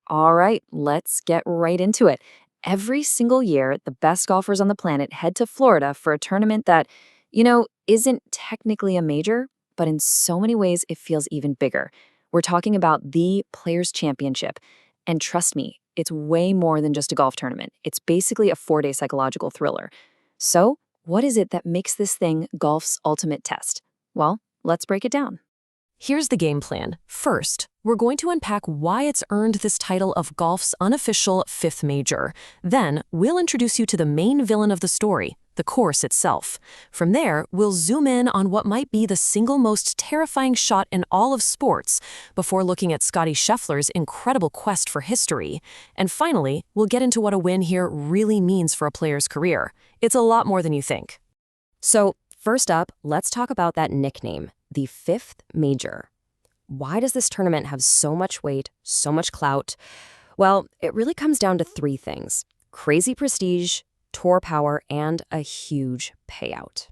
All right, let's get right into it. Every single year, the best golfers on the planet head to Florida for a tournament that, isn't technically a major, but in so many ways it feels even bigger. We're talking about the Players' Championship. And trust me, it's way more than just a golf tournament. It's basically a 4-day psychological thriller. So, what is it that makes this thing golf's ultimate test? Well, let's break it down. Here's the game plan. First, we're going to unpack why it's earned this title of golf's unofficial fifth major. Then, we'll introduce you to the main villain of the story, the course itself. From there, we'll zoom in on what might be the single most terrifying shot in all of sports, before looking at Scottie Scheffler's incredible quest for history. And finally, we'll get into what a win here really means for a player's career. It's a lot more than you think. So, first up, let's talk about that nickname, the fifth major. Why does this tournament have so much weight, so much clout? Well, it really comes down to three things: crazy prestige, tour power, and a huge payout.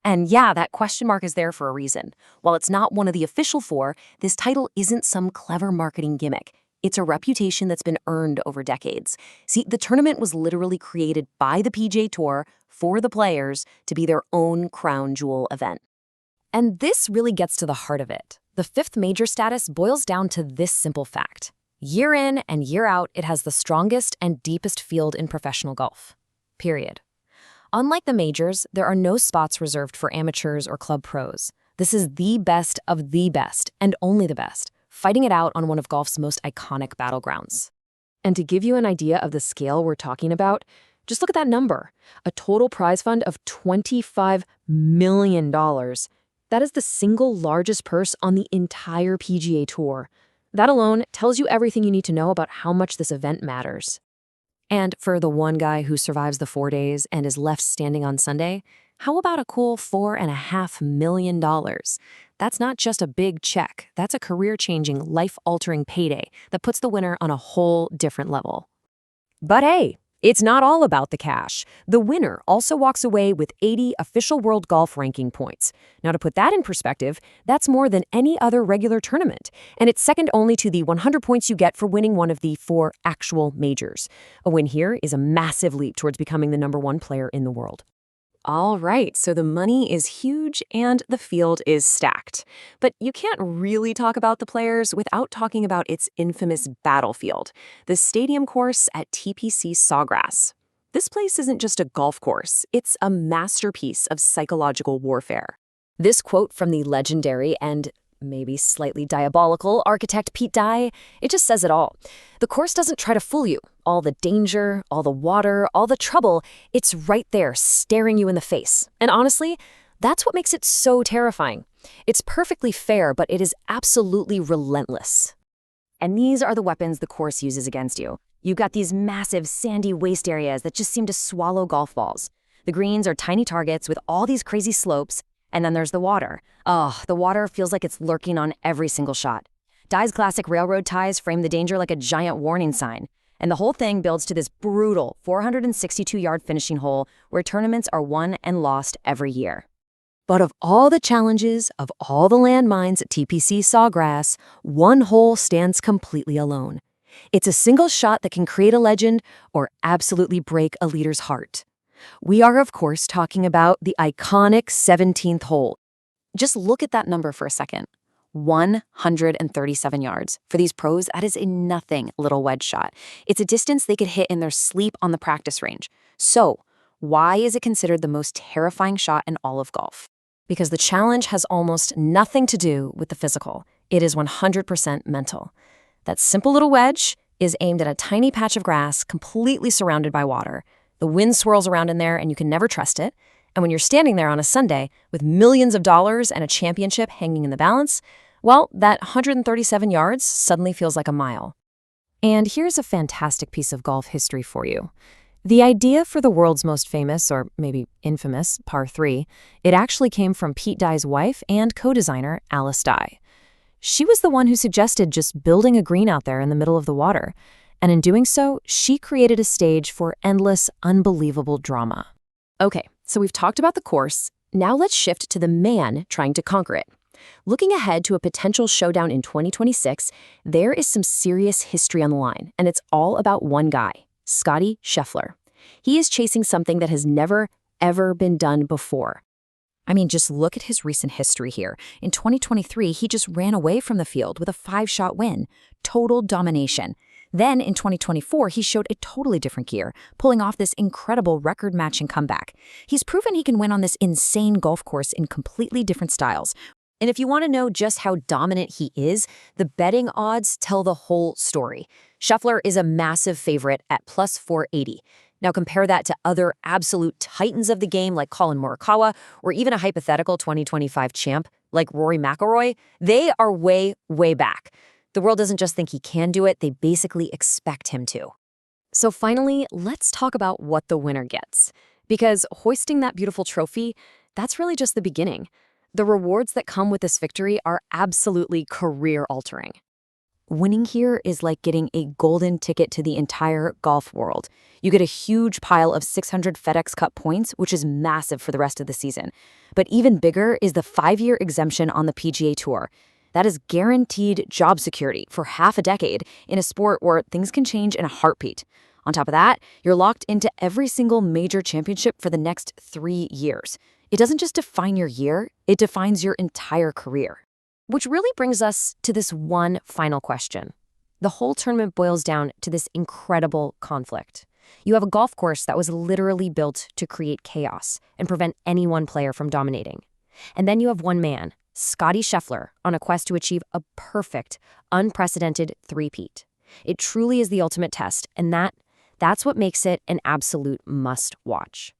And yeah, that question mark is there for a reason. While it's not one of the official four, this title isn't some clever marketing gimmick. It's a reputation that's been earned over decades. See, the tournament was literally created by the PGA Tour for the players to be their own crown jewel event. And this really gets to the heart of it. The fifth major status boils down to this simple fact: year in and year out, it has the strongest and deepest field in professional golf. Period. Unlike the majors, there are no spots reserved for amateurs or club pros. This is the best of the best, and only the best, fighting it out on one of golf's most iconic battlegrounds. And to give you an idea of the scale we're talking about, just look at that number: a total prize fund of $25 million. That is the single largest purse on the entire PGA Tour. That alone tells you everything you need to know about how much this event matters. And for the one guy who survives the 4 days and is left standing on Sunday, how about a cool $4.5 million? That's not just a big check. That's a career-changing, life-altering payday that puts the winner on a whole different level. But hey, it's not all about the cash. The winner also walks away with 80 official World Golf Ranking points. Now, to put that in perspective, that's more than any other regular tournament, and it's second only to the 100 points you get for winning one of the 4 actual majors. A win here is a massive leap towards becoming the #1 player in the world. All right, so the money is huge and the field is stacked. But you can't really talk about the players without talking about its infamous battlefield, the stadium course at TPC Sawgrass. This place isn't just a golf course, it's a masterpiece of psychological warfare. This quote from the legendary and maybe slightly diabolical architect Pete Dye, it just says it all. The course doesn't try to fool you. All the danger, all the water, all the trouble, it's right there staring you in the face. And honestly, that's what makes it so terrifying. It's perfectly fair, but it is absolutely relentless. And these are the weapons the course uses against you. You've got these massive sandy waste areas that just seem to swallow golf balls. The greens are tiny targets with all these crazy slopes. And then there's the water. Oh, the water feels like it's lurking on every single shot. Dye's classic railroad ties frame the danger like a giant warning sign. And the whole thing builds to this brutal 462-yard finishing hole where tournaments are won and lost every year. But of all the challenges, of all the landmines at TPC Sawgrass, one hole stands completely alone. It's a single shot that can create a legend or absolutely break a leader's heart. We are, of course, talking about the iconic 17th hole. Just look at that number for a second. 137 yards. For these pros, that is a nothing little wedge shot. It's a distance they could hit in their sleep on the practice range. So, why is it considered the most terrifying shot in all of golf? Because the challenge has almost nothing to do with the physical. It is 100% mental. That simple little wedge is aimed at a tiny patch of grass completely surrounded by water. The wind swirls around in there and you can never trust it. And when you're standing there on a Sunday with millions of dollars and a championship hanging in the balance, well, that 137 yards suddenly feels like a mile. And here's a fantastic piece of golf history for you. The idea for the world's most famous, or maybe infamous, par 3, it actually came from Pete Dye's wife and co-designer, Alice Dye. She was the one who suggested just building a green out there in the middle of the water. And in doing so, she created a stage for endless, unbelievable drama. Okay, so we've talked about the course. Now let's shift to the man trying to conquer it. Looking ahead to a potential showdown in 2026, there is some serious history on the line, and it's all about one guy, Scottie Scheffler. He is chasing something that has never, ever been done before. I mean, just look at his recent history here. In 2023, he just ran away from the field with a 5-shot win. Total domination. Then in 2024, he showed a totally different gear, pulling off this incredible record-matching comeback. He's proven he can win on this insane golf course in completely different styles. And if you want to know just how dominant he is, the betting odds tell the whole story. Scheffler is a massive favorite at plus 480. Now compare that to other absolute titans of the game like Collin Morikawa or even a hypothetical 2025 champ like Rory McIlroy. They are way, way back. The world doesn't just think he can do it, they basically expect him to. So finally, let's talk about what the winner gets. Because hoisting that beautiful trophy, that's really just the beginning. The rewards that come with this victory are absolutely career-altering. Winning here is like getting a golden ticket to the entire golf world. You get a huge pile of 600 FedEx Cup points, which is massive for the rest of the season. But even bigger is the 5-year exemption on the PGA Tour. That is guaranteed job security for half a decade in a sport where things can change in a heartbeat. On top of that, you're locked into every single major championship for the next 3 years. It doesn't just define your year, it defines your entire career. Which really brings us to this one final question. The whole tournament boils down to this incredible conflict. You have a golf course that was literally built to create chaos and prevent any one player from dominating. And then you have one man, Scottie Scheffler, on a quest to achieve a perfect, unprecedented three-peat. It truly is the ultimate test, and that's what makes it an absolute must-watch.